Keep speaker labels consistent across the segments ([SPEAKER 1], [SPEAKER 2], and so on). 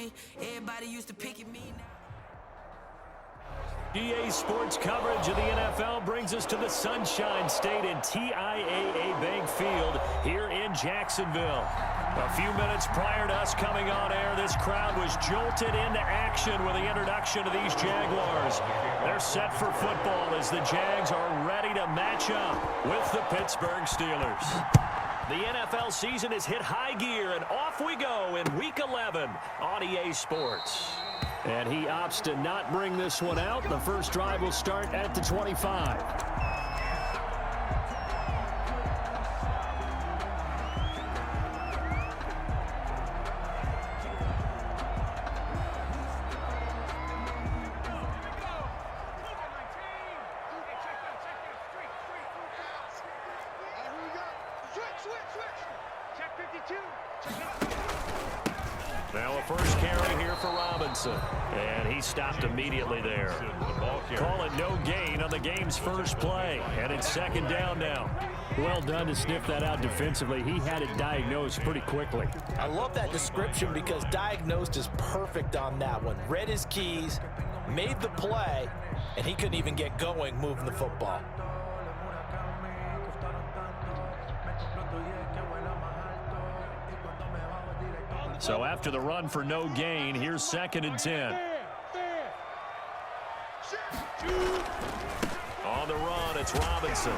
[SPEAKER 1] me. Everybody used to pick at me.
[SPEAKER 2] EA Sports coverage of the NFL brings us to the Sunshine State and TIAA Bank Field here in Jacksonville. A few minutes prior to us coming on air, this crowd was jolted into action with the introduction of these Jaguars. They're set for football as the Jags are ready to match up with the Pittsburgh Steelers. The NFL season has hit high gear, and off we go in Week 11 on EA Sports. And he opts to not bring this one out. The first drive will start at the 25. Now a first carry here for Robinson. And he stopped immediately there. Call it no gain on the game's first play. And it's second down now. Well done to sniff that out defensively. He had it diagnosed pretty quickly.
[SPEAKER 3] I love that description because diagnosed is perfect on that one. Read his keys, made the play, and he couldn't even get going moving the football.
[SPEAKER 2] So after the run for no gain, here's second and 10. On the run, it's Robinson.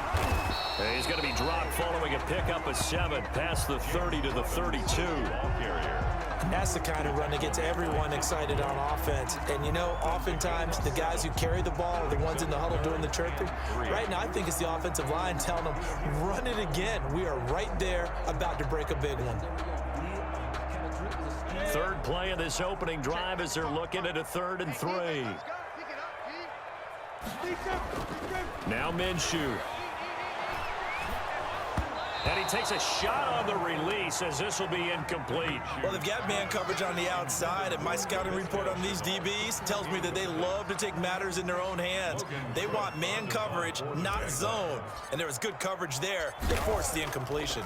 [SPEAKER 2] And he's going to be dropped following a pickup of 7 past the 30 to the 32.
[SPEAKER 3] That's the kind of run that gets everyone excited on offense. And, you know, oftentimes the guys who carry the ball are the ones in the huddle doing the chirping. Right now, I think it's the offensive line telling them, run it again. We are right there about to break a big one.
[SPEAKER 2] Third play of this opening drive as they're looking at a 3rd and 3. Now Minshew. And he takes a shot on the release as this will be incomplete.
[SPEAKER 3] Well, they've got man coverage on the outside, and my scouting report on these DBs tells me that they love to take matters in their own hands. They want man coverage, not zone. And there was good coverage there. They forced the incompletion.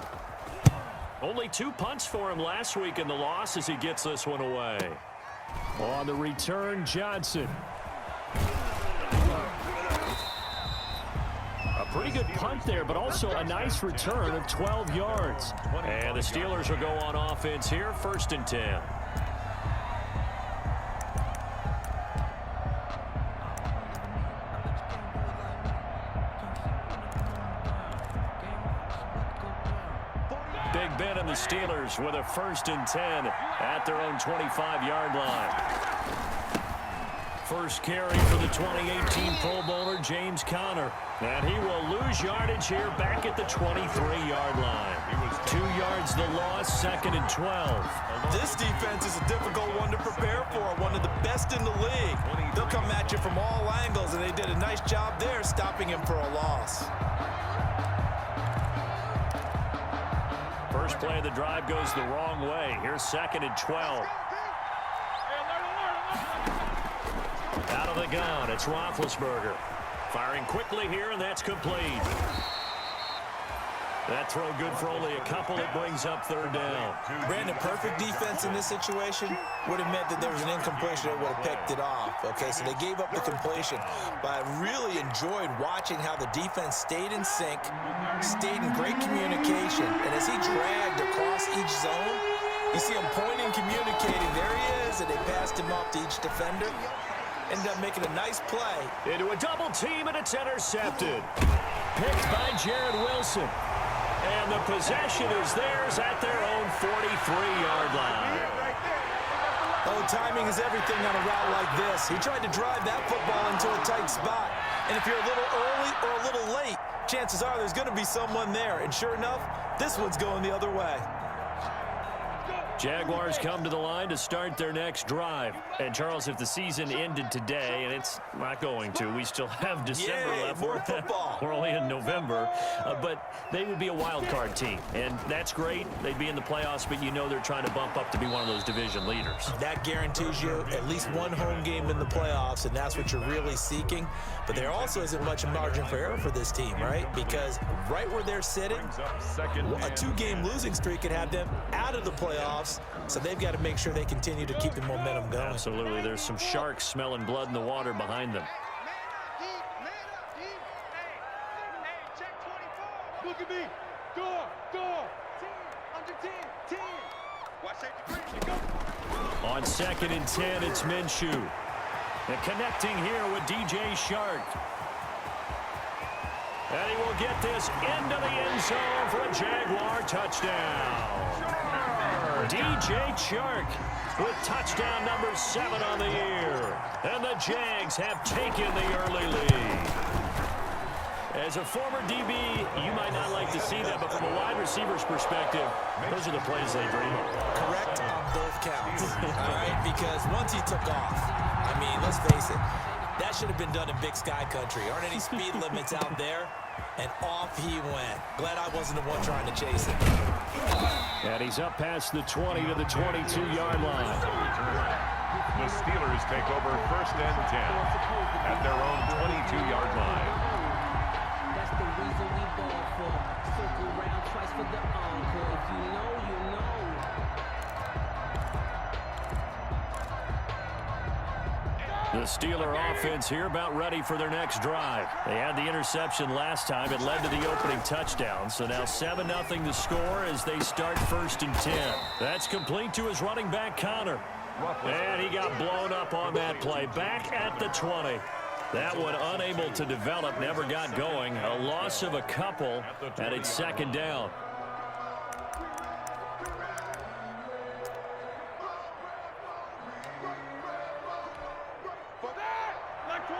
[SPEAKER 2] Only 2 punts for him last week in the loss as he gets this one away. On the return, Johnson. A pretty good punt there, but also a nice return of 12 yards. And the Steelers will go on offense here, 1st and 10. Big Ben and the Steelers with a 1st and 10 at their own 25-yard line. First carry for the 2018 Pro Bowler, James Conner. And he will lose yardage here back at the 23-yard line. 2 yards the loss, 2nd and 12.
[SPEAKER 3] This defense is a difficult one to prepare for, one of the best in the league. They'll come at you from all angles, and they did a nice job there stopping him for a loss.
[SPEAKER 2] First play of the drive goes the wrong way. Here's 2nd and 12. Out of the gun, it's Roethlisberger. Firing quickly here, and that's complete. That throw good for only a couple. It brings up 3rd down.
[SPEAKER 3] Brandon, perfect defense in this situation would have meant that there was an incompletion that would have picked it off. Okay, so they gave up the completion. But I really enjoyed watching how the defense stayed in sync, stayed in great communication. And as he dragged across each zone, you see him pointing, communicating. There he is, and they passed him off to each defender. Ended up making a nice play.
[SPEAKER 2] Into a double team, and it's intercepted. Picked by Jared Wilson. And the possession is theirs at their own 43-yard line.
[SPEAKER 3] Oh, timing is everything on a route like this. He tried to drive that football into a tight spot. And if you're a little early or a little late, chances are there's going to be someone there. And sure enough, this one's going the other way.
[SPEAKER 2] Jaguars come to the line to start their next drive. And, Charles, if the season ended today, and it's not going to, we still have December left.
[SPEAKER 3] More football.
[SPEAKER 2] We're only in November. But they would be a wild card team. And that's great. They'd be in the playoffs, but you know they're trying to bump up to be one of those division leaders.
[SPEAKER 3] That guarantees you at least one home game in the playoffs, and that's what you're really seeking. But there also isn't much margin for error for this team, right? Because right where they're sitting, a 2-game losing streak could have them out of the playoffs close. So they've got to make sure they continue to keep the momentum going.
[SPEAKER 2] Absolutely. There's some sharks smelling blood in the water behind them.
[SPEAKER 4] Look at me. Door. 10. Under 10. 10. Watch safety. Go.
[SPEAKER 2] On 2nd and 10, it's Minshew. And connecting here with DJ Shark. And he will get this into the end zone for a Jaguar touchdown. DJ Shark with touchdown number 7 on the year. And the Jags have taken the early lead. As a former DB, you might not like to see that, but from a wide receiver's perspective, those are the plays they dream of.
[SPEAKER 3] Correct on both counts, all right? Because once he took off, I mean, let's face it, that should have been done in Big Sky Country. Aren't any speed limits out there? And off he went. Glad I wasn't the one trying to chase it.
[SPEAKER 2] And he's up past the 20 to the 22-yard line.
[SPEAKER 5] The Steelers take over 1st and 10 at their own 22-yard line.
[SPEAKER 6] That's the reason we ball for. Circle round twice for the encore. If you know, you know.
[SPEAKER 2] The Steeler offense here about ready for their next drive. They had the interception last time. It led to the opening touchdown. So now 7-0 the score as they start 1st and 10. That's complete to his running back, Connor. And he got blown up on that play. Back at the 20. That one unable to develop, never got going. A loss of a couple, and it's 2nd down.
[SPEAKER 4] Like 20.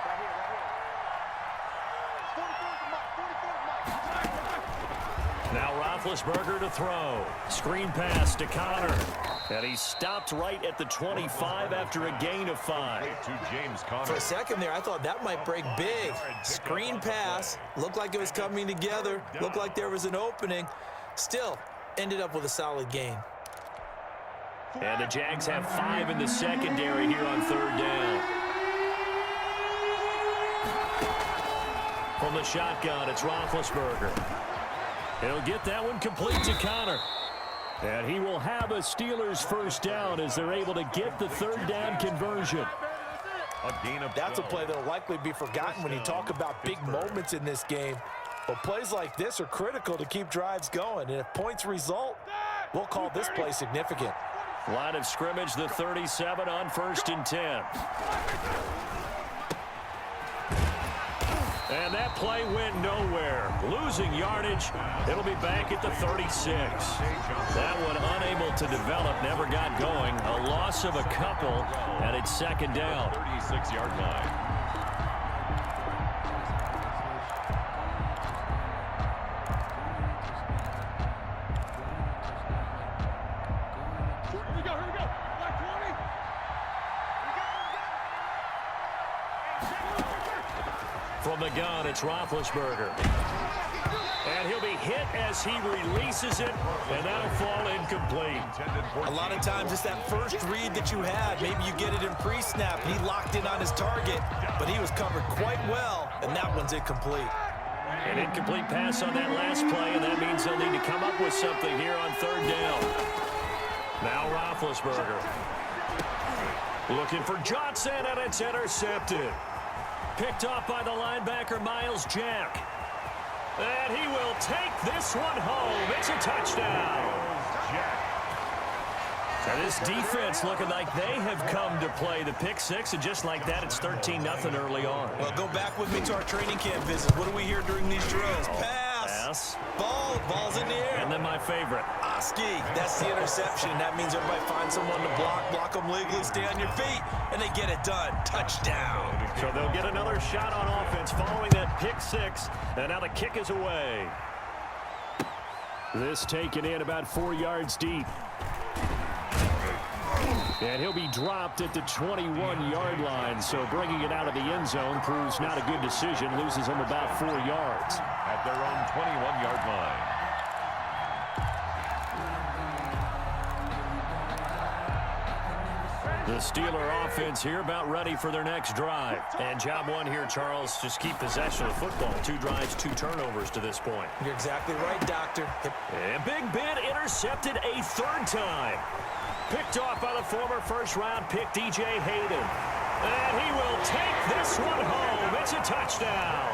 [SPEAKER 4] Right here. 44.
[SPEAKER 2] Now Roethlisberger to throw. Screen pass to Connor. And he stopped right at the 25 after a gain of 5.
[SPEAKER 3] For a second there, I thought that might break big. Screen pass. Looked like it was coming together. Looked like there was an opening. Still, ended up with a solid gain.
[SPEAKER 2] And the Jags have 5 in the secondary here on 3rd down. From the shotgun, it's Roethlisberger. He'll get that one complete to Connor. And he will have a Steelers 1st down as they're able to get the 3rd down conversion.
[SPEAKER 3] That's a play that will likely be forgotten when you talk about big moments in this game. But plays like this are critical to keep drives going. And if points result, we'll call this play significant.
[SPEAKER 2] Line of scrimmage, the 37 on 1st and 10. And that play went nowhere. Losing yardage. It'll be back at the 36. That one unable to develop, never got going. A loss of a couple, and it's 2nd down.
[SPEAKER 5] 36-yard line.
[SPEAKER 4] Here we go. Like 20.
[SPEAKER 2] From the gun, it's Roethlisberger. And he'll be hit as he releases it, and that'll fall incomplete.
[SPEAKER 3] A lot of times it's that first read that you had. Maybe you get it in pre-snap. He locked in on his target, but he was covered quite well, and that one's incomplete.
[SPEAKER 2] An incomplete pass on that last play, and that means they'll need to come up with something here on 3rd down. Now Roethlisberger. Looking for Johnson, and it's intercepted. Picked off by the linebacker, Miles Jack. And he will take this one home. It's a touchdown. And this defense looking like they have come to play the pick 6, and just like that, it's 13-0 early on.
[SPEAKER 3] Well, go back with me to our training camp visit. What do we hear during these drills? Pass. Ball's in the air.
[SPEAKER 2] And then my favorite.
[SPEAKER 3] Oski, that's the interception. That means everybody finds someone to block them legally, stay on your feet, and they get it done. Touchdown.
[SPEAKER 2] So they'll get another shot on offense following that pick 6, and now the kick is away. This taken in about 4 yards deep. And he'll be dropped at the 21-yard line, so bringing it out of the end zone proves not a good decision, loses him about 4 yards.
[SPEAKER 5] At their own 21-yard line.
[SPEAKER 2] The Steeler offense here about ready for their next drive. And job one here, Charles, just keep possession of the football. 2 drives, 2 turnovers to this point.
[SPEAKER 3] You're exactly right, Doctor.
[SPEAKER 2] And Big Ben intercepted a 3rd time. Picked off by the former first-round pick, DJ Hayden. And he will take this one home. It's a touchdown.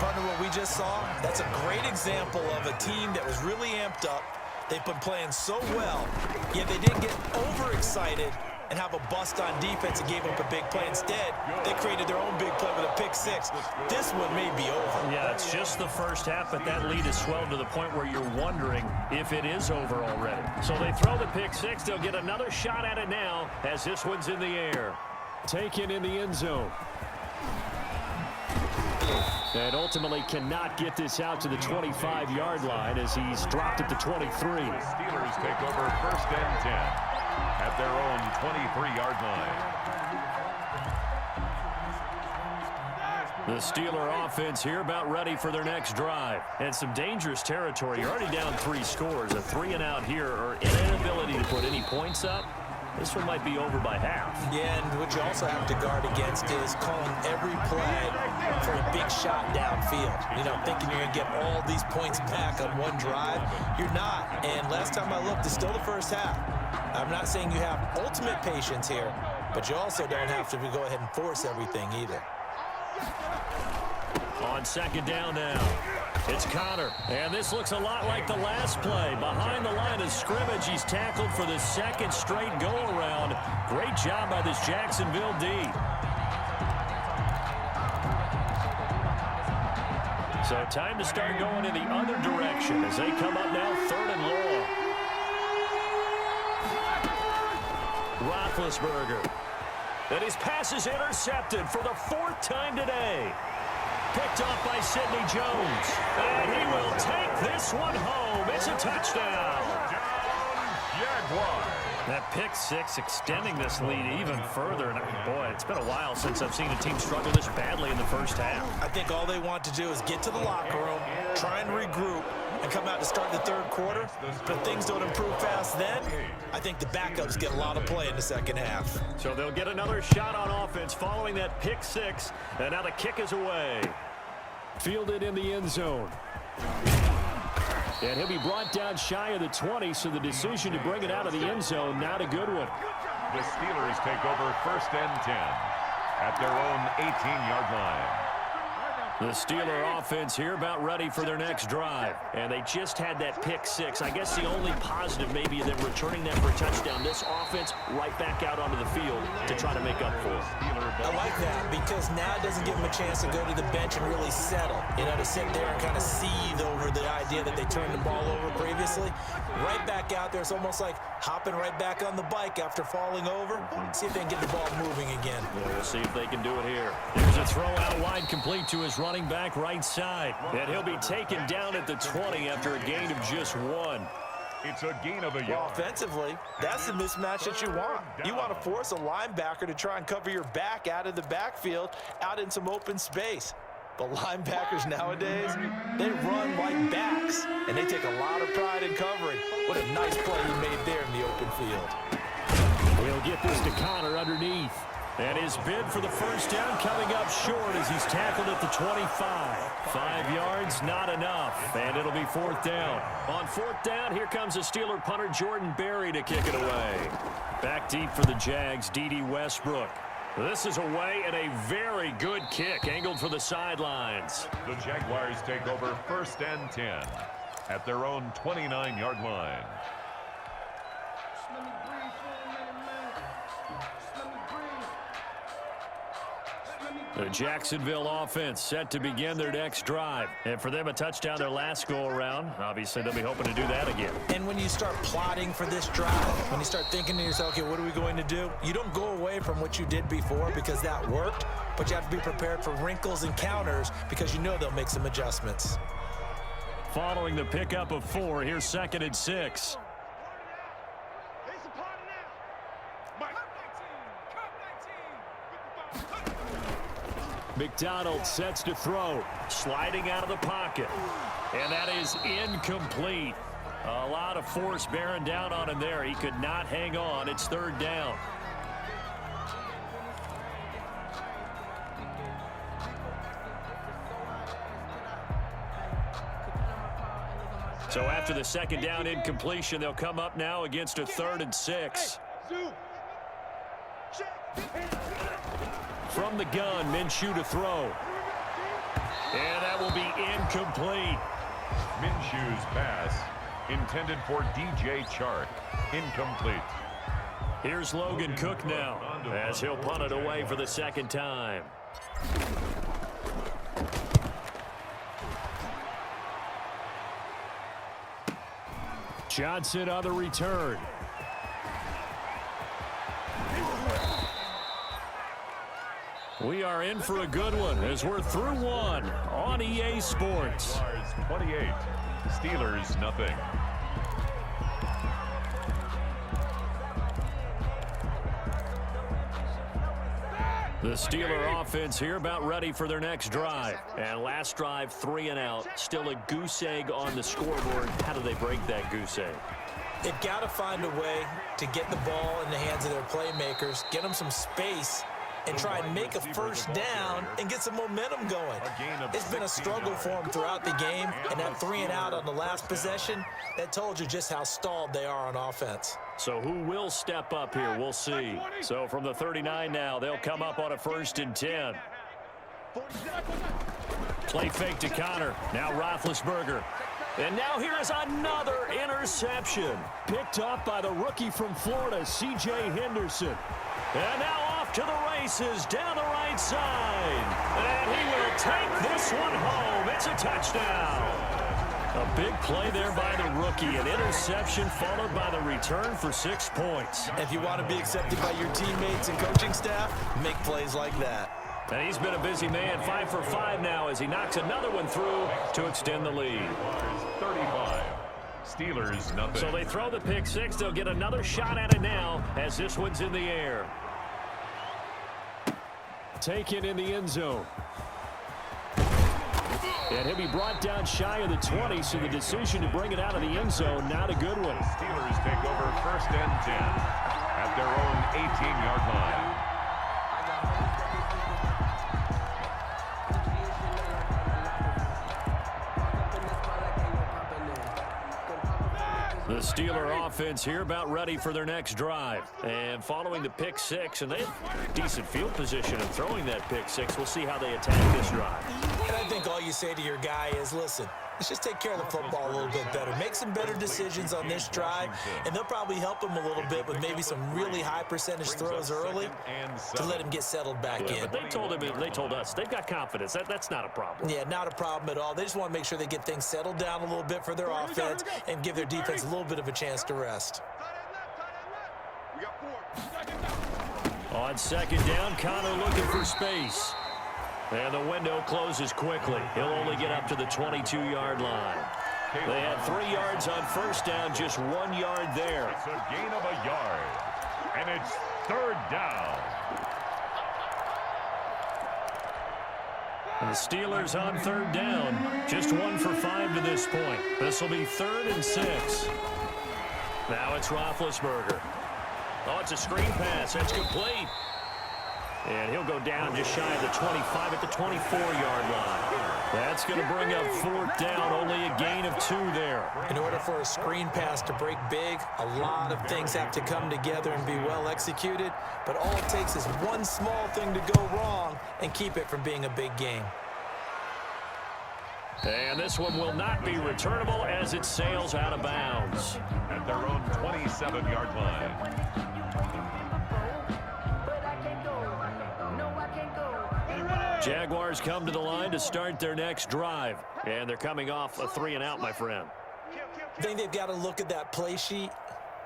[SPEAKER 3] Partner, what we just saw, that's a great example of a team that was really amped up. They've been playing so well, yet they didn't get overexcited and have a bust on defense and gave up a big play. Instead, they created their own big play with a pick 6. This one may be over.
[SPEAKER 2] Yeah, it's just the first half, but that lead has swelled to the point where you're wondering if it is over already. So they throw the pick 6. They'll get another shot at it now as this one's in the air. Taken in the end zone. And ultimately cannot get this out to the 25-yard line as he's dropped at the 23.
[SPEAKER 5] The Steelers take over 1st and 10 at their own 23-yard line.
[SPEAKER 2] The Steeler offense here about ready for their next drive. And some dangerous territory. You're already down 3 scores. A 3-and-out here or an inability to put any points up. This one might be over by half.
[SPEAKER 3] Yeah, and what you also have to guard against is calling every play for a big shot downfield. You know, thinking you're going to get all these points back on one drive. You're not. And last time I looked, it's still the first half. I'm not saying you have ultimate patience here, but you also don't have to go ahead and force everything either.
[SPEAKER 2] On 2nd down now, it's Connor. And this looks a lot like the last play. Behind the line of scrimmage, he's tackled for the 2nd straight go-around. Great job by this Jacksonville D. So time to start going in the other direction as they come up now 3rd and long. Roethlisberger. And his pass is intercepted for the 4th time today. Picked off by Sidney Jones. And he will take this one home. It's a touchdown.
[SPEAKER 5] Jaguars.
[SPEAKER 2] That pick 6 extending this lead even further. And boy, it's been a while since I've seen a team struggle this badly in the first half.
[SPEAKER 3] I think all they want to do is get to the locker room, try and regroup, and come out to start the 3rd quarter. But things don't improve fast then. I think the backups get a lot of play in the 2nd half.
[SPEAKER 2] So they'll get another shot on offense following that pick 6. And now the kick is away. Fielded in the end zone. And he'll be brought down shy of the 20, so the decision to bring it out of the end zone, not a good one.
[SPEAKER 5] The Steelers take over 1st and 10 at their own 18-yard line.
[SPEAKER 2] The Steeler offense here about ready for their next drive. And they just had that pick 6. I guess the only positive maybe them returning that for a touchdown. This offense right back out onto the field to try to make up for it.
[SPEAKER 3] I like that because now it doesn't give them a chance to go to the bench and really settle. You know, to sit there and kind of seethe over the idea that they turned the ball over previously. Right back out there. It's almost like hopping right back on the bike after falling over. See if they can get the ball moving again.
[SPEAKER 2] Yeah, we'll see if they can do it here. There's a throw out wide complete to his running back right side. And he'll be taken down at the 20 after a gain of just 1.
[SPEAKER 5] It's a gain of a yard.
[SPEAKER 3] Well, offensively, that's the mismatch that you want. You want to force a linebacker to try and cover your back out of the backfield, out in some open space. But linebackers nowadays, they run like backs, and they take a lot of pride in covering. What a nice play he made there in the open field.
[SPEAKER 2] We'll get this to Connor underneath. And his bid for the first down coming up short as he's tackled at the 25. 5 yards, not enough. And it'll be 4th down. On 4th down, here comes a Steeler punter, Jordan Berry, to kick it away. Back deep for the Jags, D.D. Westbrook. This is away and a very good kick, angled for the sidelines.
[SPEAKER 5] The Jaguars take over 1st and 10 at their own 29-yard line.
[SPEAKER 2] The Jacksonville offense set to begin their next drive. And for them, a touchdown their last go-around. Obviously, they'll be hoping to do that again.
[SPEAKER 3] And when you start plotting for this drive, when you start thinking to yourself, okay, what are we going to do? You don't go away from what you did before because that worked, but you have to be prepared for wrinkles and counters because you know they'll make some adjustments.
[SPEAKER 2] Following the pickup of 4, here's 2nd and 6. McDonald sets to throw, sliding out of the pocket. And that is incomplete. A lot of force bearing down on him there. He could not hang on. It's third down. So after the second down incompletion, they'll come up now against a 3rd and 6. From the gun, Minshew to throw. And that will be incomplete.
[SPEAKER 5] Minshew's pass intended for DJ Chark. Incomplete.
[SPEAKER 2] Here's Logan Cook now as he'll punt it away for the second time. Johnson on the return. We are in for a good one as we're through one on EA Sports.
[SPEAKER 5] Jaguars 28, Steelers nothing.
[SPEAKER 2] The Steeler offense here about ready for their next drive. And last drive, 3 and out. Still a goose egg on the scoreboard. How do they break that goose egg?
[SPEAKER 3] They've got to find a way to get the ball in the hands of their playmakers, get them some space, and try and make a first down and get some momentum going. It's been a struggle for them throughout the game, and that 3 and out on the last possession, that told you just how stalled they are on offense.
[SPEAKER 2] So who will step up here? We'll see. So from the 39 now, they'll come up on a 1st and 10. Play fake to Connor. Now Roethlisberger. And now here is another interception. Picked up by the rookie from Florida, C.J. Henderson. And now off to the races down the right side. And he will take this one home. It's a touchdown. A big play there by the rookie. An interception followed by the return for 6 points.
[SPEAKER 3] If you want to be accepted by your teammates and coaching staff, make plays like that.
[SPEAKER 2] And he's been a busy man, 5 for 5 now as he knocks another one through to extend the lead.
[SPEAKER 5] 35, Steelers nothing.
[SPEAKER 2] So they throw the pick 6. They'll get another shot at it now as this one's in the air. Taken in the end zone. And he'll be brought down shy of the 20, so the decision to bring it out of the end zone, not a good one.
[SPEAKER 5] Steelers take over 1st and 10 at their own 18-yard line.
[SPEAKER 2] The Steeler offense here about ready for their next drive. And following the pick 6, and they have decent field position in throwing that pick 6. We'll see how they attack this drive.
[SPEAKER 3] And I think all you say to your guy is, listen, let's just take care of the football a little bit better. Make some better decisions on this drive, and they'll probably help him a little bit with maybe some really high percentage throws early to let him get settled back in.
[SPEAKER 2] But they told us they've got confidence. That's not a problem.
[SPEAKER 3] Yeah, not a problem at all. They just want to make sure they get things settled down a little bit for their offense and give their defense a little bit of a chance to rest.
[SPEAKER 2] On second down, Connor looking for space. And the window closes quickly. He'll only get up to the 22-yard line. They had 3 yards on first down, just 1 yard there.
[SPEAKER 5] It's a gain of a yard, and it's 3rd down.
[SPEAKER 2] And the Steelers on 3rd down, just 1 for 5 to this point. This will be 3rd and 6. Now it's Roethlisberger. Oh, it's a screen pass. That's complete. And he'll go down just shy of the 25 at the 24-yard line. That's going to bring up 4th down, only a gain of 2 there.
[SPEAKER 3] In order for a screen pass to break big, a lot of things have to come together and be well executed, but all it takes is one small thing to go wrong and keep it from being a big game.
[SPEAKER 2] And this one will not be returnable as it sails out of bounds.
[SPEAKER 5] At their own 27-yard line.
[SPEAKER 2] Jaguars come to the line to start their next drive. And they're coming off a 3 and out, my friend.
[SPEAKER 3] I think they've got to look at that play sheet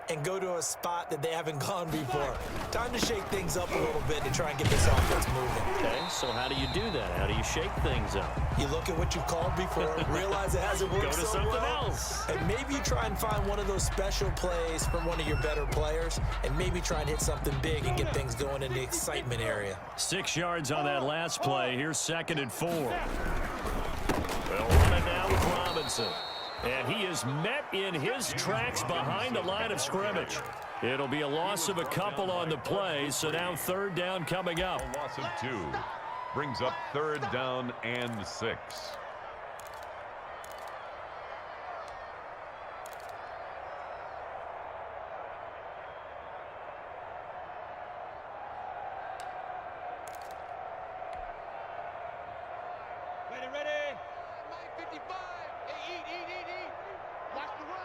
[SPEAKER 3] and go to a spot that they haven't gone before. Time to shake things up a little bit to try and get this offense moving.
[SPEAKER 2] Okay, so how do you do that? How do you shake things up?
[SPEAKER 3] You look at what you called before, realize it hasn't worked
[SPEAKER 2] Go to
[SPEAKER 3] so
[SPEAKER 2] something
[SPEAKER 3] well,
[SPEAKER 2] else.
[SPEAKER 3] and maybe you try and find one of those special plays from one of your better players, and maybe try and hit something big and get things going in the excitement area.
[SPEAKER 2] 6 yards on that last play. Here's 2nd and 4. They'll run it now with Robinson. And he is met in his tracks behind the line of scrimmage. It'll be a loss of a couple on the play, so now third down coming up.
[SPEAKER 5] A loss of 2 brings up third down and 6.
[SPEAKER 4] Ready. Mike 55. Hey, eat. Watch the run.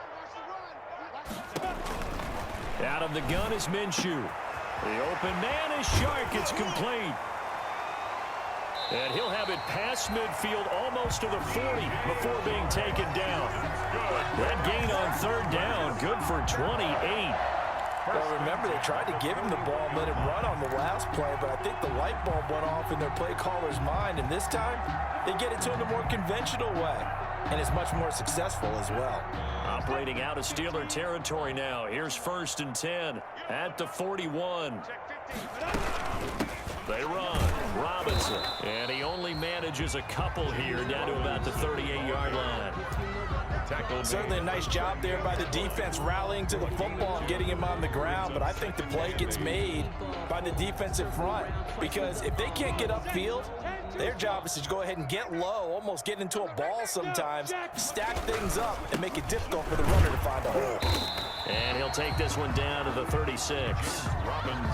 [SPEAKER 2] Out of the gun is Minshew. The open man is Shark. It's complete. And he'll have it past midfield almost to the 40 before being taken down. That gain on third down, good for 28.
[SPEAKER 3] Well, remember, they tried to give him the ball and let him run on the last play, but I think the light bulb went off in their play caller's mind, and this time they get it to him the more conventional way, and it's much more successful as well.
[SPEAKER 2] Operating out of Steeler territory now. Here's 1st and 10 at the 41. They run. Robinson. And he only manages a couple here down to about the 38-yard line.
[SPEAKER 3] Certainly a nice job there by the defense rallying to the football and getting him on the ground, but I think the play gets made by the defensive front because if they can't get upfield, their job is to go ahead and get low, almost get into a ball sometimes, stack things up, and make it difficult for the runner to find a hole.
[SPEAKER 2] And he'll take this one down to the 36.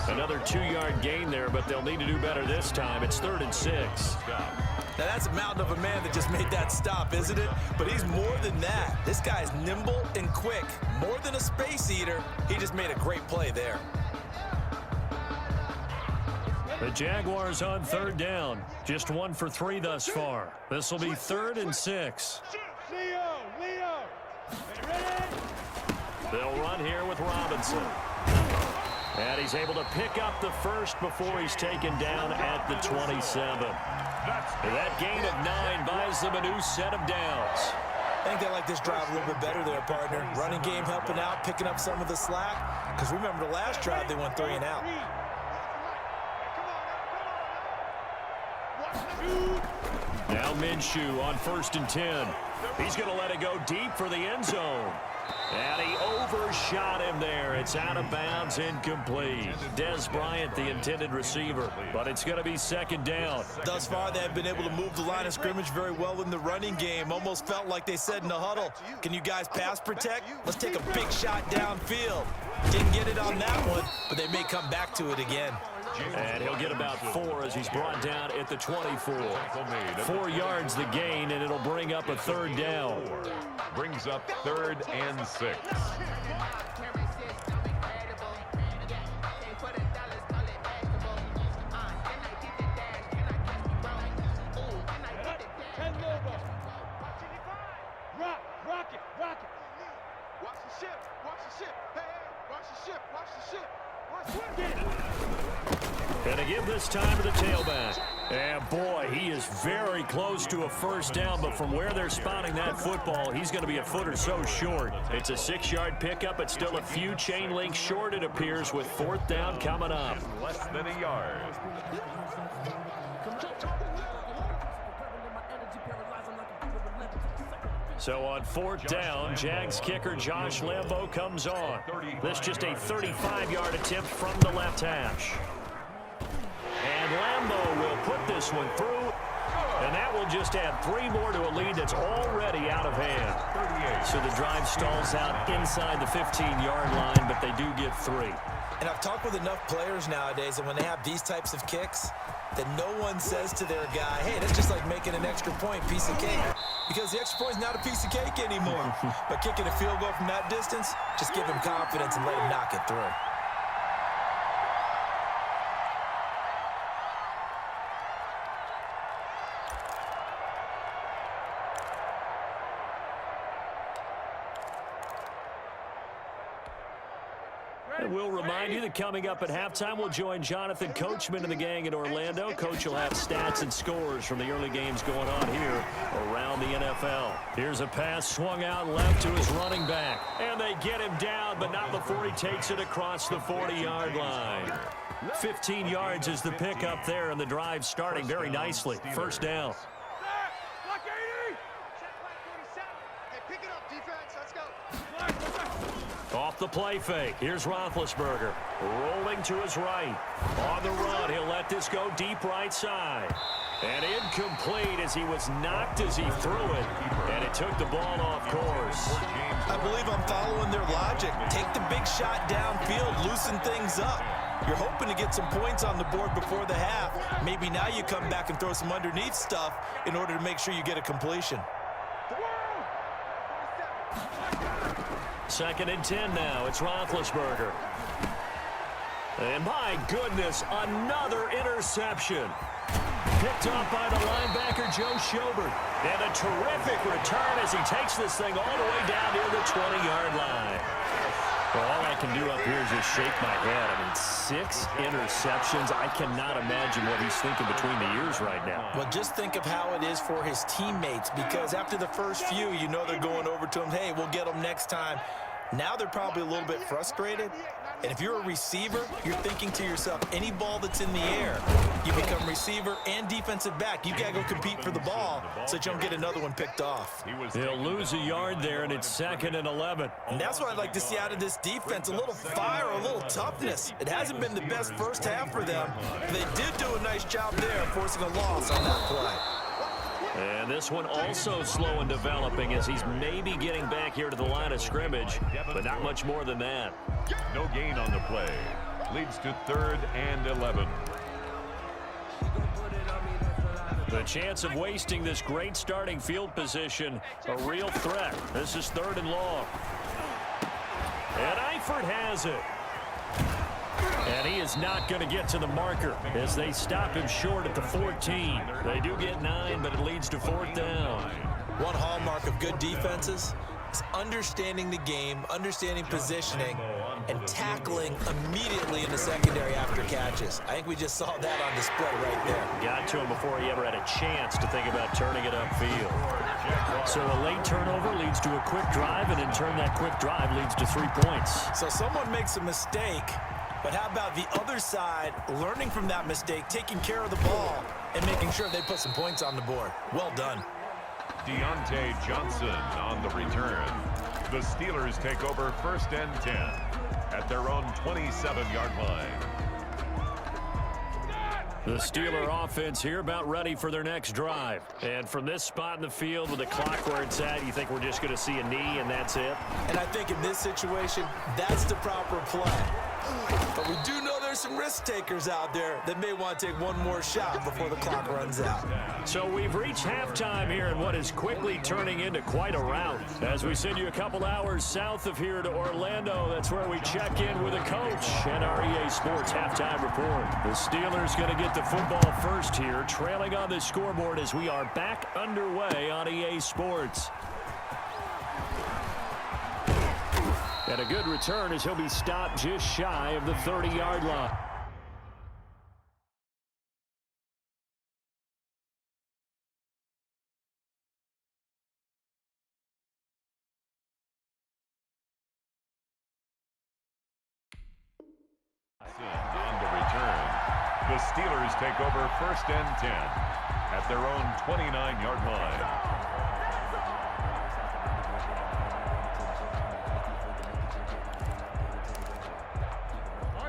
[SPEAKER 2] Another 2-yard gain there, but they'll need to do better this time. It's 3rd and 6.
[SPEAKER 3] Now, that's a mountain of a man that just made that stop, isn't it? But he's more than that. This guy's nimble and quick. More than a space eater. He just made a great play there.
[SPEAKER 2] The Jaguars on third down. Just 1 for 3 thus far. This will be 3rd and 6.
[SPEAKER 4] Leo. Ready?
[SPEAKER 2] They'll run here with Robinson. And he's able to pick up the first before he's taken down at the 27. That gain of 9 buys them a new set of downs.
[SPEAKER 3] I think they like this drive a little bit better there, partner. Running game helping out, picking up some of the slack. Because remember the last drive, they went 3 and out.
[SPEAKER 2] Now Minshew on 1st and 10. He's going to let it go deep for the end zone. And he overshot him there. It's out of bounds, incomplete. Dez Bryant, the intended receiver, but it's going to be 2nd down.
[SPEAKER 3] Thus far, they have been able to move the line of scrimmage very well in the running game. Almost felt like they said in the huddle, can you guys pass protect? Let's take a big shot downfield. Didn't get it on that one, but they may come back to it again.
[SPEAKER 2] And he'll get about 4 as he's brought down at the 24. 4 yards the gain, and it'll bring up a 3rd down.
[SPEAKER 5] Brings up 3rd and 6.
[SPEAKER 4] Rock it. Watch the ship. Hey, watch the ship.
[SPEAKER 2] And to give this time to the tailback. And boy, he is very close to a 1st down, but from where they're spotting that football, he's going to be a foot or so short. It's a 6-yard pickup, but still a few chain links short, it appears, with 4th down coming up.
[SPEAKER 5] Less than a yard.
[SPEAKER 2] So on 4th down, Jags kicker Josh Lambo comes on. This just a 35-yard attempt from the left hash. And Lambo will put this one through, and that will just add 3 more to a lead that's already out of hand. So the drive stalls out inside the 15-yard line, but they do get 3.
[SPEAKER 3] And I've talked with enough players nowadays, and when they have these types of kicks, that no one says to their guy, hey, that's just like making an extra point, piece of cake. Because the extra point is not a piece of cake anymore. But kicking a field goal from that distance, just give him confidence and let him knock it through.
[SPEAKER 2] And we'll remind you that coming up at halftime, we'll join Jonathan Coachman and the gang in Orlando. Coach will have stats and scores from the early games going on here around the NFL. Here's a pass swung out left to his running back. And they get him down, but not before he takes it across the 40-yard line. 15 yards is the pickup there, and the drive starting very nicely. 1st down.
[SPEAKER 4] Block 80. Check 47. Hey, pick it up, defense.
[SPEAKER 2] off the play fake. Here's Roethlisberger rolling to his right. On the run, he'll let this go deep right side. And incomplete as he was knocked as he threw it. And it took the ball off course.
[SPEAKER 3] I believe I'm following their logic. Take the big shot downfield, loosen things up. You're hoping to get some points on the board before the half. Maybe now you come back and throw some underneath stuff in order to make sure you get a completion.
[SPEAKER 2] 2nd and 10 now. It's Roethlisberger. And my goodness, another interception. Picked off by the linebacker, Joe Schobert. And a terrific return as he takes this thing all the way down near the 20-yard line. Well, all I can do up here is just shake my head. I mean, 6 interceptions. I cannot imagine what he's thinking between the ears right now.
[SPEAKER 3] Well, just think of how it is for his teammates, because after the first few, you know they're going over to him, hey, we'll get them next time. Now they're probably a little bit frustrated. And if you're a receiver, you're thinking to yourself, any ball that's in the air, you become receiver and defensive back. You got to go compete for the ball so that you don't get another one picked off.
[SPEAKER 2] They'll lose a yard there, and it's 2nd and 11.
[SPEAKER 3] And that's what I'd like to see out of this defense, a little fire, a little toughness. It hasn't been the best first half for them. They did do a nice job there, forcing a loss on that play.
[SPEAKER 2] And this one also slow in developing as he's maybe getting back here to the line of scrimmage, but not much more than that.
[SPEAKER 5] No gain on the play. Leads to 3rd and 11.
[SPEAKER 2] The chance of wasting this great starting field position, a real threat. This is 3rd and long. And Eifert has it. And he is not going to get to the marker as they stop him short at the 14. They do get 9, but it leads to 4th down.
[SPEAKER 3] One hallmark of good defenses is understanding the game, understanding positioning, and tackling immediately in the secondary after catches. I think we just saw that on display right there.
[SPEAKER 2] Got to him before he ever had a chance to think about turning it upfield. So a late turnover leads to a quick drive, and in turn that quick drive leads to 3 points.
[SPEAKER 3] So someone makes a mistake, but how about the other side learning from that mistake, taking care of the ball, and making sure they put some points on the board? Well done.
[SPEAKER 5] Deontay Johnson on the return. The Steelers take over 1st and 10 at their own 27-yard line.
[SPEAKER 2] The Steeler offense here about ready for their next drive. And from this spot in the field with the clock where it's at, you think we're just going to see a knee and that's it?
[SPEAKER 3] And I think in this situation, that's the proper play. But we do know there's some risk takers out there that may want to take one more shot before the clock runs out.
[SPEAKER 2] So we've reached halftime here in what is quickly turning into quite a rout. As we send you a couple hours south of here to Orlando, that's where we check in with a coach and our EA Sports halftime report. The Steelers going to get the football first here, trailing on the scoreboard as we are back underway on EA Sports. And a good return as he'll be stopped just shy of the 30-yard line.
[SPEAKER 5] On the return, the Steelers take over 1st and 10 at their own 29-yard line.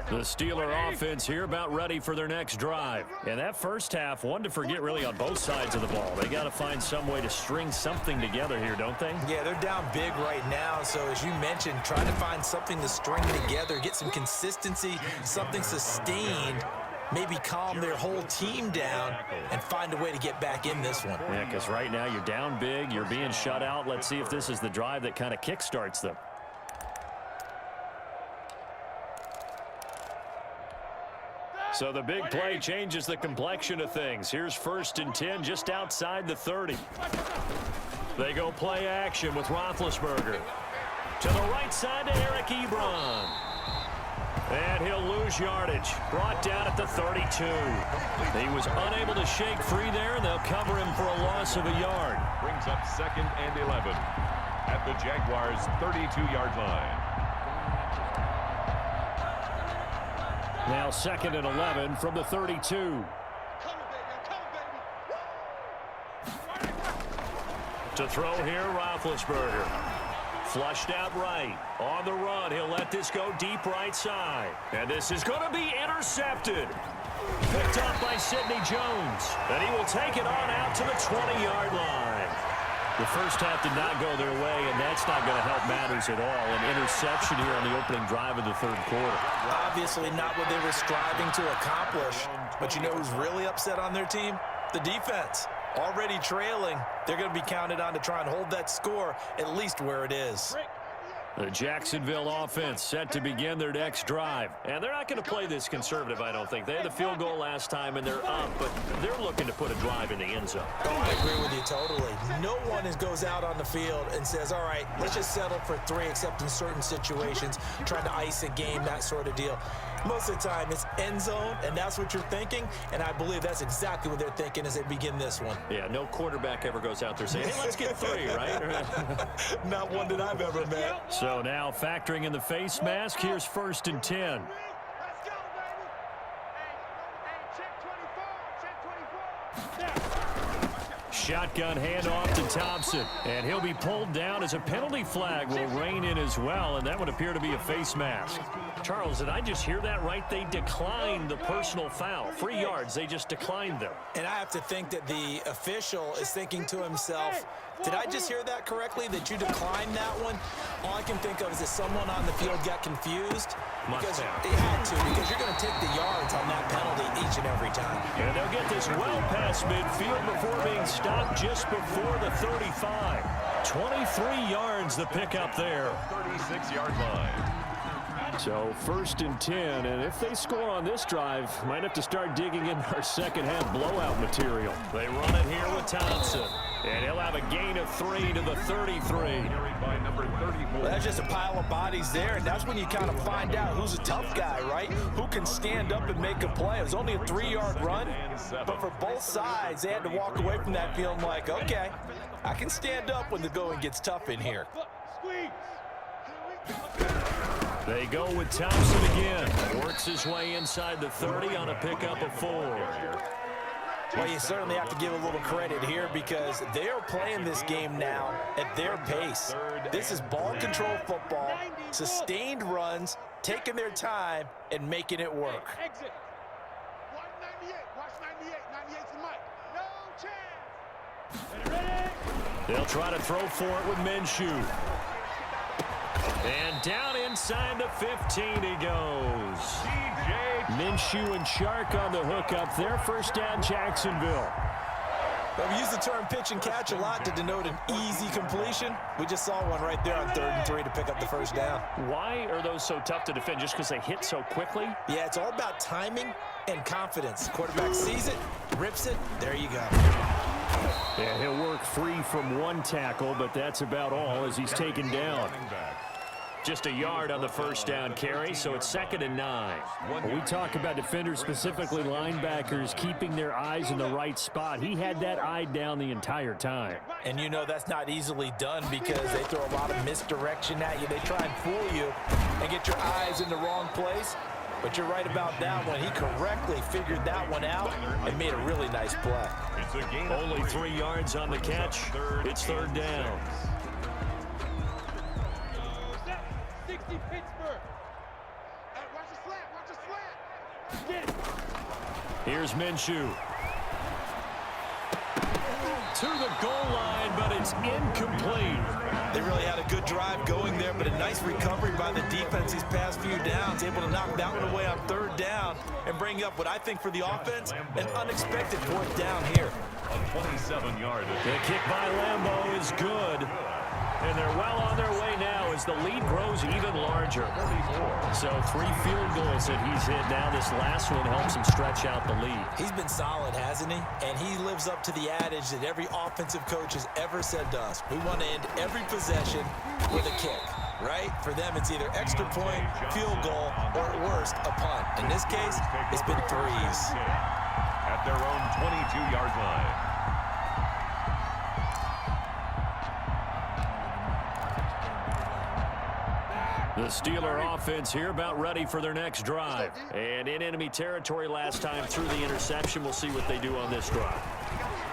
[SPEAKER 2] The Steeler offense here about ready for their next drive. And that first half, one to forget really on both sides of the ball. They got to find some way to string something together here, don't they?
[SPEAKER 3] Yeah, they're down big right now. So as you mentioned, trying to find something to string together, get some consistency, something sustained, maybe calm their whole team down and find a way to get back in this one.
[SPEAKER 2] Yeah, because right now you're down big, you're being shut out. Let's see if this is the drive that kind of kickstarts them. So the big play changes the complexion of things. Here's 1st and 10 just outside the 30. They go play action with Roethlisberger. To the right side to Eric Ebron. And he'll lose yardage. Brought down at the 32. He was unable to shake free there. They'll cover him for a loss of a yard.
[SPEAKER 5] Brings up 2nd and 11 at the Jaguars' 32-yard line.
[SPEAKER 2] Now 2nd and 11 from the 32. To throw here, Roethlisberger. Flushed out right. On the run, he'll let this go deep right side. And this is going to be intercepted. Picked up by Sidney Jones. And he will take it on out to the 20-yard line. The first half did not go their way, and that's not going to help matters at all. An interception here on the opening drive of the third quarter.
[SPEAKER 3] Obviously not what they were striving to accomplish. But you know who's really upset on their team? The defense. Already trailing, they're going to be counted on to try and hold that score at least where it is.
[SPEAKER 2] The Jacksonville offense set to begin their next drive. And they're not going to play this conservative, I don't think. They had the field goal last time, and they're up, but they're looking to put a drive in the end zone.
[SPEAKER 3] Oh, I agree with you totally. No one goes out on the field and says, all right, let's just settle for 3, except in certain situations, trying to ice a game, that sort of deal. Most of the time, it's end zone, and that's what you're thinking, and I believe that's exactly what they're thinking as they begin this one.
[SPEAKER 2] Yeah, no quarterback ever goes out there saying, hey, let's get 3, right?
[SPEAKER 3] Not one that I've ever met.
[SPEAKER 2] So now factoring in the face mask, here's 1st and 10.
[SPEAKER 4] Let's go, baby. Hey, check 24. Check 24.
[SPEAKER 2] Shotgun handoff to Thompson, and he'll be pulled down as a penalty flag will rein in as well, and that would appear to be a face mask. Charles, did I just hear that right? They declined the personal foul. 3 yards, they just declined them.
[SPEAKER 3] And I have to think that the official is thinking to himself, did I just hear that correctly, that you declined that one? All I can think of is that someone on the field got confused. Because they had to, because you're going to take the yards on that penalty each and every time.
[SPEAKER 2] And they'll get this well past midfield before being stopped just before the 35. 23 yards the pickup there.
[SPEAKER 5] 36-yard line.
[SPEAKER 2] So 1st and 10, and if they score on this drive, might have to start digging in our second half blowout material. They run it here with Thompson, and he'll have a gain of 3 to the 33.
[SPEAKER 5] By number 34.
[SPEAKER 3] Well, that's just a pile of bodies there, and that's when you kind of find out who's a tough guy, right? Who can stand up and make a play. It was only a 3-yard run, but for both sides, they had to walk away from that feeling like, okay, I can stand up when the going gets tough in here.
[SPEAKER 4] Squeeze.
[SPEAKER 2] They go with Thompson again. Works his way inside the 30 on a pickup of 4.
[SPEAKER 3] Well, you certainly have to give a little credit here because they are playing this game now at their pace. This is ball control football, sustained runs, taking their time, and making it work.
[SPEAKER 4] Exit. Watch 98. Watch 98. 98's the mic. No chance. Ready?
[SPEAKER 2] They'll try to throw for it with Minshew. And down inside the 15 he goes. Minshew and Shark on the hook up there. 1st down, Jacksonville.
[SPEAKER 3] Well, we use the term pitch and catch a lot to denote an easy completion. We just saw one right there on 3rd and 3 to pick up the 1st down.
[SPEAKER 2] Why are those so tough to defend? Just because they hit so quickly?
[SPEAKER 3] Yeah, it's all about timing and confidence. Quarterback sees it, rips it, there you go.
[SPEAKER 2] Yeah, he'll work free from 1 tackle, but that's about all as he's taken down. Just a yard on the 1st down carry, so it's 2nd and 9. When we talk about defenders, specifically linebackers, keeping their eyes in the right spot, he had that eye down the entire time.
[SPEAKER 3] And you know that's not easily done because they throw a lot of misdirection at you. They try and fool you and get your eyes in the wrong place. But you're right about that one. He correctly figured that one out and made a really nice play.
[SPEAKER 2] Only 3 yards on the catch. It's 3rd down.
[SPEAKER 4] 60 Pittsburgh. Hey, watch the slant. Watch the slant.
[SPEAKER 2] Here's Minshew. To the goal line, but it's incomplete.
[SPEAKER 3] They really had a good drive going there, but a nice recovery by the defense these past few downs, able to knock that one away on 3rd down and bring up what I think for the offense, an unexpected 4th down here.
[SPEAKER 5] A 27-yard.
[SPEAKER 2] The kick by Lambeau is good. And they're well on their way now as the lead grows even larger. So 3 field goals that he's hit now. This last one helps him stretch out the lead.
[SPEAKER 3] He's been solid, hasn't he? And he lives up to the adage that every offensive coach has ever said to us. We want to end every possession with a kick, right? For them, it's either extra point, field goal, or at worst, a punt. In this case, it's been 3s.
[SPEAKER 5] At their own 22-yard line.
[SPEAKER 2] The Steeler offense here about ready for their next drive. And in enemy territory last time through the interception. We'll see what they do on this drive.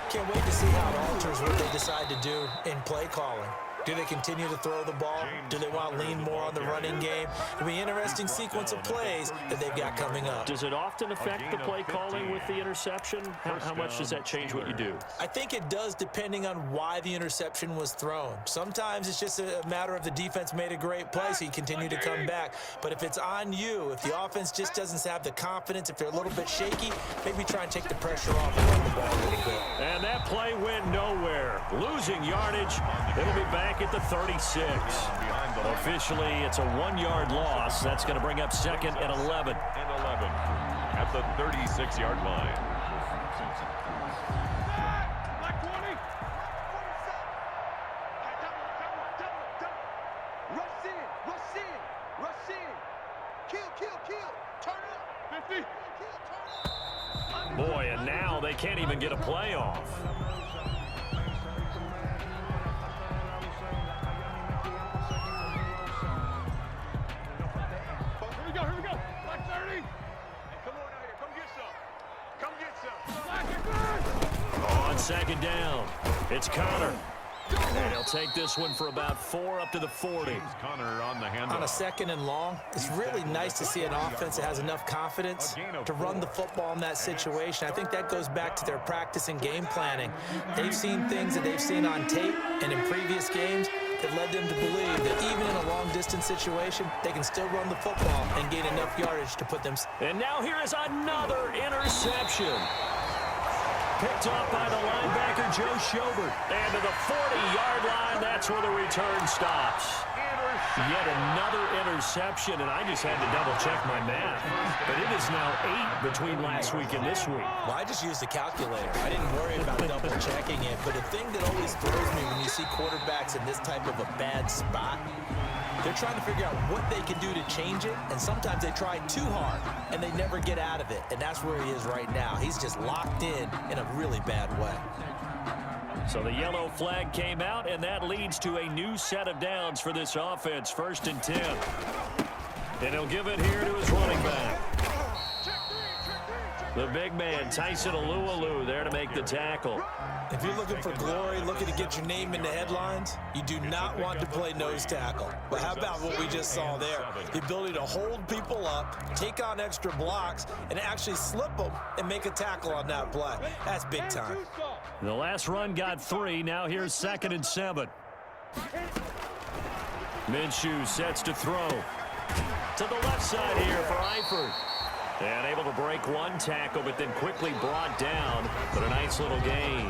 [SPEAKER 3] Can't wait to see how it alters what they decide to do in play calling. Do they continue to throw the ball? Do they want to lean more on the running game? It'll be an interesting sequence of plays that they've got coming up.
[SPEAKER 2] Does it often affect the play calling with the interception? How much does that change what you do?
[SPEAKER 3] I think it does, depending on why the interception was thrown. Sometimes it's just a matter of the defense made a great play, so you continue to come back. But if it's on you, if the offense just doesn't have the confidence, if they're a little bit shaky, maybe try and take the pressure off and run the ball a little bit.
[SPEAKER 2] And that play went nowhere. Losing yardage. It'll be back at the 36. Officially, it's a 1-yard loss. That's going to bring up 2nd and 11.
[SPEAKER 5] At the 36-yard line.
[SPEAKER 4] Like 20. Rush in. Rush in. Rush in. Kill. Turn up. 50. Kill, turn up.
[SPEAKER 2] Boy, and now they can't even get a play off.
[SPEAKER 4] Here we go. Like 30. Hey, come on out here. Come get some.
[SPEAKER 2] On 2nd down, it's Connor. And he'll take this one for about 4 up to the 40.
[SPEAKER 5] Connor on the handoff.
[SPEAKER 3] On a 2nd and long, it's really nice to see an offense that has enough confidence to run the football in that situation. I think that goes back to their practice and game planning. They've seen things that they've seen on tape and in previous games that led them to believe that even in a long-distance situation, they can still run the football and gain enough yardage to put them.
[SPEAKER 2] And now here is another interception. Picked off by the linebacker, Joe Schobert. And to the 40-yard line, that's where the return stops. Yet another interception, and I just had to double-check my math. But it is now 8 between last week and this week.
[SPEAKER 3] Well, I just used a calculator. I didn't worry about double-checking it. But the thing that always throws me when you see quarterbacks in this type of a bad spot, they're trying to figure out what they can do to change it, and sometimes they try too hard, and they never get out of it. And that's where he is right now. He's just locked in a really bad way.
[SPEAKER 2] So the yellow flag came out, and that leads to a new set of downs for this offense, 1st and 10. And he'll give it here to his running back. The big man, Tyson Alualu, there to make the tackle.
[SPEAKER 3] If you're looking for glory, looking to get your name in the headlines, you do not want to play nose tackle. But how about what we just saw there? The ability to hold people up, take on extra blocks, and actually slip them and make a tackle on that play. That's big time.
[SPEAKER 2] The last run got 3. Now here's 2nd and 7. Minshew sets to throw. To the left side here for Eifert. And able to break one tackle, but then quickly brought down. But a nice little gain.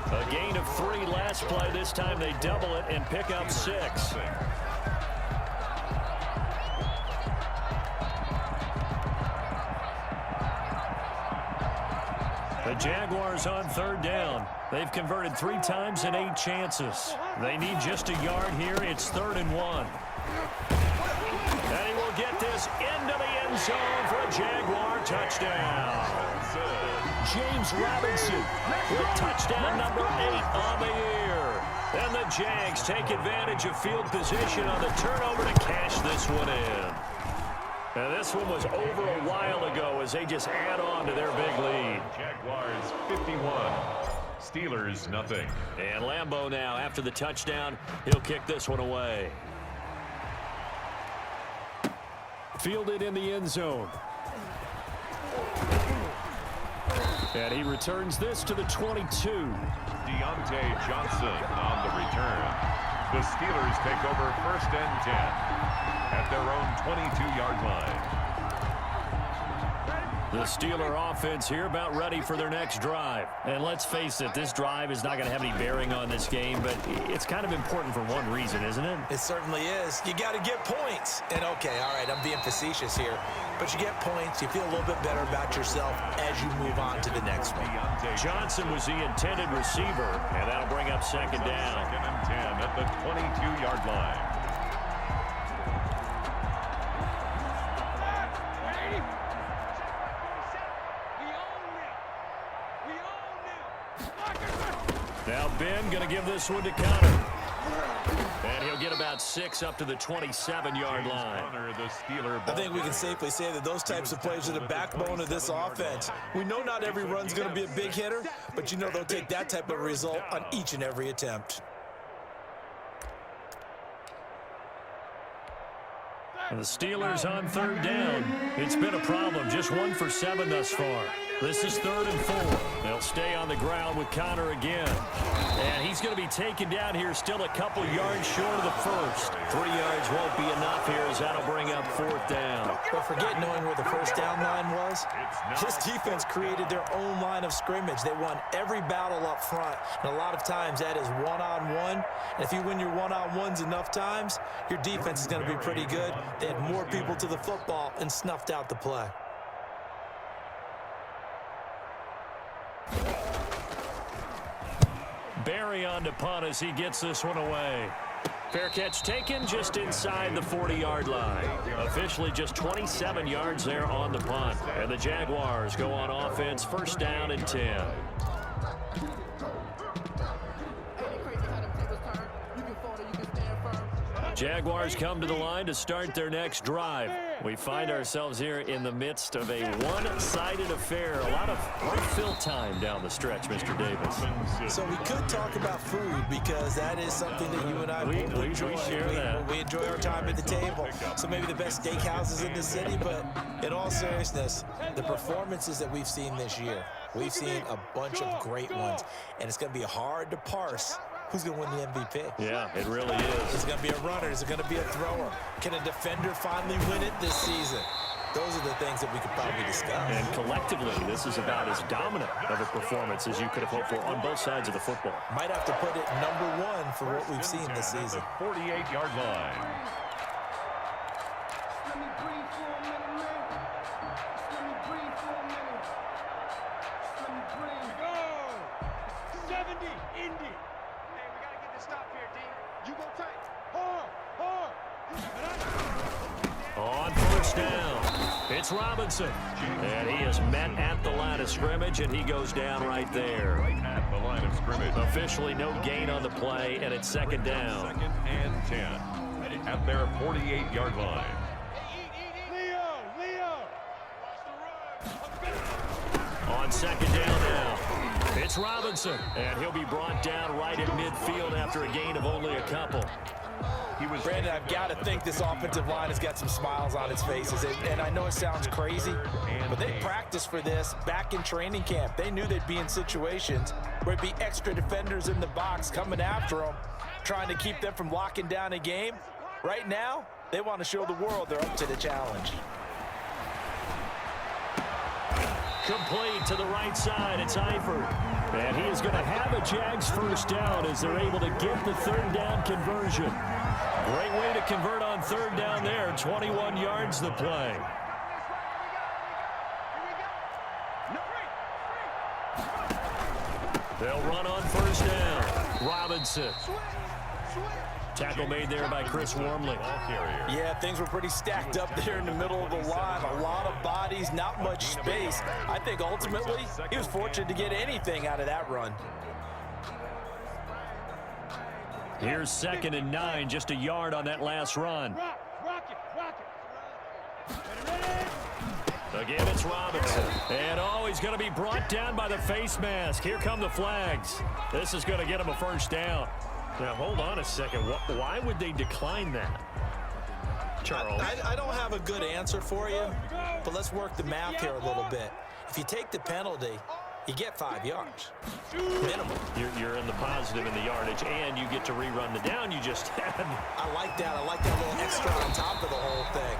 [SPEAKER 2] A gain of 3 last play. This time they double it and pick up 6. The Jaguars on 3rd down. They've converted 3 times in 8 chances. They need just a yard here. It's 3rd and 1. And he will get this into the end zone for a Jaguar touchdown. James Robinson with touchdown number 8 on the year. And the Jags take advantage of field position on the turnover to cash this one in. And this one was over a while ago as they just add on to their big lead.
[SPEAKER 5] Jaguars 51, Steelers nothing.
[SPEAKER 2] And Lambeau now, after the touchdown, he'll kick this one away. Fielded in the end zone. And he returns this to the 22.
[SPEAKER 5] Deontay Johnson on the return. The Steelers take over 1st and 10 at their own 22-yard line.
[SPEAKER 2] The Steeler offense here about ready for their next drive. And let's face it, this drive is not going to have any bearing on this game, but it's kind of important for one reason, isn't it?
[SPEAKER 3] It certainly is. You got to get points. And okay, all right, I'm being facetious here, but you get points, you feel a little bit better about yourself as you move on to the next one.
[SPEAKER 2] Johnson was the intended receiver, and that'll bring up 2nd down.
[SPEAKER 5] 2nd and 10 at the 22-yard line.
[SPEAKER 2] Now Ben going to give this one to Connor. And he'll get about 6 up to the 27-yard line.
[SPEAKER 3] I think we can safely say that those types of plays are the backbone of this offense. We know not every run's going to be a big hitter, but you know they'll take that type of result on each and every attempt.
[SPEAKER 2] And the Steelers on third down. It's been a problem. Just 1 for 7 thus far. This is 3rd and 4. They'll stay on the ground with Connor again. And he's going to be taken down here still a couple yards short of the first. 3 yards won't be enough here as that'll bring up 4th down.
[SPEAKER 3] But forget knowing where the first down line was. This defense created their own line of scrimmage. They won every battle up front. And a lot of times that is one-on-one. And if you win your one-on-ones enough times, your defense is going to be pretty good. They had more people to the football and snuffed out the play.
[SPEAKER 2] Barry on to punt as he gets this one away. Fair catch taken just inside the 40-yard line. Officially just 27 yards there on the punt. And the Jaguars go on offense, 1st down and 10. Jaguars come to the line to start their next drive. We find ourselves here in the midst of a one-sided affair. A lot of hard-fill time down the stretch, Mr. Davis.
[SPEAKER 3] So we could talk about food because that is something that you and I both enjoy.
[SPEAKER 2] We share that.
[SPEAKER 3] We enjoy our time at the table. So maybe the best steakhouses in the city, but in all seriousness, the performances that we've seen this year, we've seen a bunch of great ones, and it's going to be hard to parse who's going to win the MVP.
[SPEAKER 2] Yeah, it really is.
[SPEAKER 3] Is it going to be a runner? Is it going to be a thrower? Can a defender finally win it this season? Those are the things that we could probably discuss.
[SPEAKER 2] And collectively, this is about as dominant of a performance as you could have hoped for on both sides of the football.
[SPEAKER 3] Might have to put it number 1 for what we've seen this season.
[SPEAKER 5] 48-yard line.
[SPEAKER 6] Let me breathe for a minute, man. Let me breathe for a minute. Let me breathe.
[SPEAKER 4] Go! 70, Indy. Hey, we gotta get this stop here, D. You go tight. Hard, hard.
[SPEAKER 2] On 1st down, it's Robinson. And he is met at the line of scrimmage, and he goes down right there.
[SPEAKER 5] Right at the line of scrimmage.
[SPEAKER 2] Officially no gain on the play, and it's 2nd down.
[SPEAKER 5] 2nd and 10 at their 48-yard line.
[SPEAKER 4] Leo.
[SPEAKER 2] On 2nd down now, it's Robinson. And he'll be brought down right at midfield after a gain of only a couple.
[SPEAKER 3] Brandon, I've got to think this offensive line has got some smiles on its faces. And I know it sounds crazy, but they practiced for this back in training camp. They knew they'd be in situations where it'd be extra defenders in the box coming after them, trying to keep them from locking down a game. Right now, they want to show the world they're up to the challenge.
[SPEAKER 2] Complete to the right side. It's Eifert. And he is going to have a Jags 1st down as they're able to get the 3rd down conversion. Great way to convert on 3rd down there. 21 yards the play. They'll run on 1st down. Robinson. Tackle made there by Chris Wormley.
[SPEAKER 3] Yeah, things were pretty stacked up there in the middle of the line. A lot of bodies, not much space. I think ultimately he was fortunate to get anything out of that run.
[SPEAKER 2] Here's 2nd and 9, just a yard on that last run.
[SPEAKER 4] Rock it.
[SPEAKER 2] Again, it's Robinson. And he's going to be brought down by the face mask. Here come the flags. This is going to get him a 1st down. Now, hold on a second. Why would they decline that? Charles?
[SPEAKER 3] I don't have a good answer for you, but let's work the math here a little bit. If you take the penalty, you get 5 yards. Minimum.
[SPEAKER 2] You're in the positive in the yardage, and you get to rerun the down you just had.
[SPEAKER 3] I like that. I like that little extra on top of the whole thing.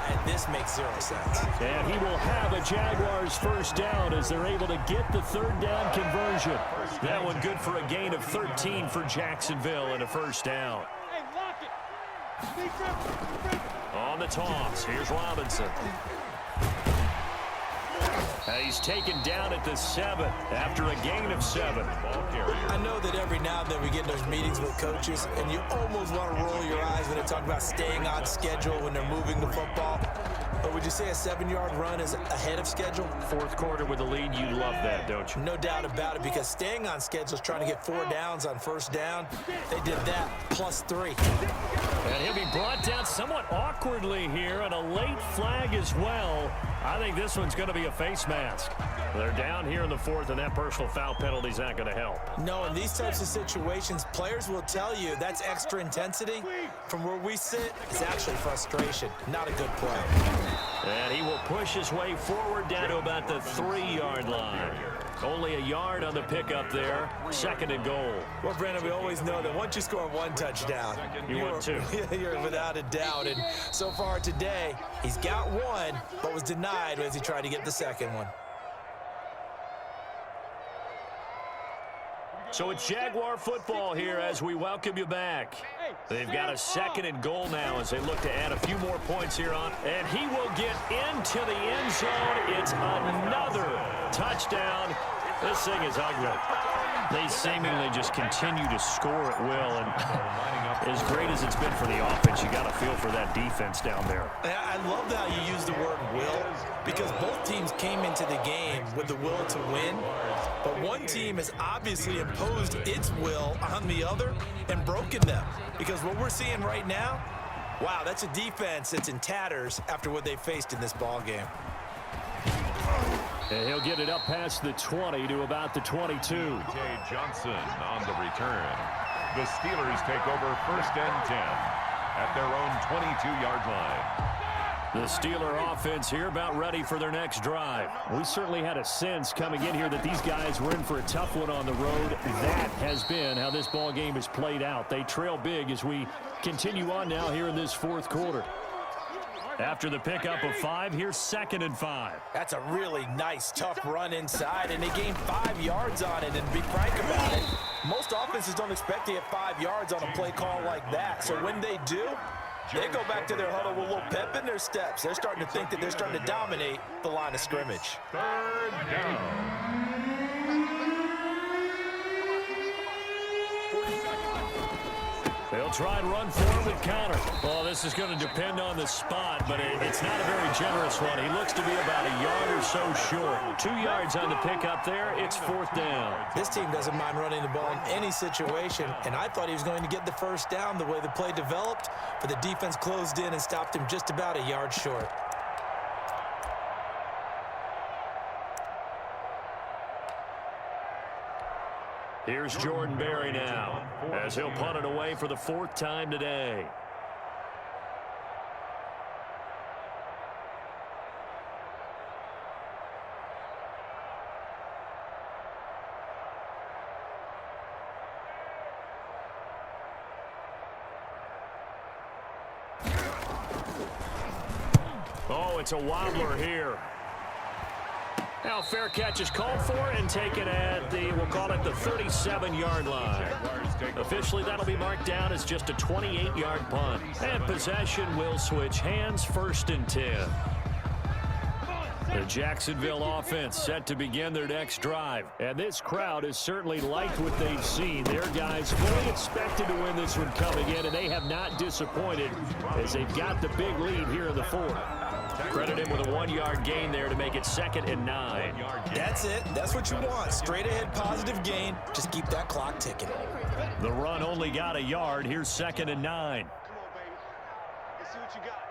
[SPEAKER 3] And this makes 0 sense.
[SPEAKER 2] And he will have a Jaguars 1st down as they're able to get the 3rd down conversion. That one good for a gain of 13 for Jacksonville and a 1st down.
[SPEAKER 4] Hey, lock it.
[SPEAKER 2] On the toss, here's Robinson. He's taken down at the 7 after a gain of 7.
[SPEAKER 3] I know that every now and then we get in those meetings with coaches, and you almost want to roll your eyes when they talk about staying on schedule when they're moving the football. But would you say a 7-yard run is ahead of schedule?
[SPEAKER 2] Fourth quarter with the lead, you love that, don't you?
[SPEAKER 3] No doubt about it, because staying on schedule is trying to get 4 downs on first down. They did that +3.
[SPEAKER 2] And he'll be brought down somewhat awkwardly here, and a late flag as well. I think this one's going to be a face mask. They're down here in the fourth, and that personal foul penalty is not going to help.
[SPEAKER 3] No, in these types of situations, players will tell you that's extra intensity. From where we sit, it's actually frustration. Not a good play.
[SPEAKER 2] And he will push his way forward down to about the 3-yard line. Only a yard on the pickup there. 2nd and goal.
[SPEAKER 3] Well, Brandon, we always know that once you score 1 touchdown,
[SPEAKER 2] you're 2.
[SPEAKER 3] You're without a doubt. And so far today, he's got 1, but was denied as he tried to get the 2nd one.
[SPEAKER 2] So it's Jaguar football here as we welcome you back. They've got a 2nd and goal now as they look to add a few more points here on. And he will get into the end zone. It's another touchdown. This thing is ugly. They seemingly just continue to score at will. And as great as it's been for the offense, you got to feel for that defense down there.
[SPEAKER 3] I love how you use the word will, because both teams came into the game with the will to win. But one team has obviously imposed its will on the other and broken them. Because what we're seeing right now, wow, that's a defense that's in tatters after what they faced in this ball game.
[SPEAKER 2] And he'll get it up past the 20 to about the 22.
[SPEAKER 5] Johnson on the return. The Steelers take over 1st and 10 at their own 22-yard line.
[SPEAKER 2] The Steeler offense here about ready for their next drive. We certainly had a sense coming in here that these guys were in for a tough one on the road. That has been how this ball game has played out. They trail big as we continue on now here in this 4th quarter. After the pickup of 5, here's 2nd and 5.
[SPEAKER 3] That's a really nice, tough run inside, and they gained 5 yards on it. And to be frank about it, most offenses don't expect to get 5 yards on a play call like that. So when they do, they go back to their huddle with a little pep in their steps. They're starting to think that they're starting to dominate the line of scrimmage.
[SPEAKER 5] 3rd down.
[SPEAKER 2] They'll try and run forward with counter. Well, this is going to depend on the spot, but it's not a very generous one. He looks to be about a yard or so short. 2 yards on the pickup there. It's 4th down.
[SPEAKER 3] This team doesn't mind running the ball in any situation, and I thought he was going to get the 1st down the way the play developed, but the defense closed in and stopped him just about a yard short.
[SPEAKER 2] Here's Jordan Berry now as he'll punt it away for the 4th time today. Oh, it's a wobbler here. Now fair catch is called for and taken at the, we'll call it the 37-yard line. Officially, that'll be marked down as just a 28-yard punt. And possession will switch hands, 1st and 10. The Jacksonville offense set to begin their next drive. And this crowd has certainly liked what they've seen. Their guys fully expected to win this one coming in, and they have not disappointed as they've got the big lead here in the 4th. Credit him with a 1-yard gain there to make it 2nd and 9.
[SPEAKER 3] That's it. That's what you want. Straight ahead positive gain. Just keep that clock ticking.
[SPEAKER 2] The run only got a yard. Here's 2nd and 9.
[SPEAKER 4] Come on, baby. Let's see what you got.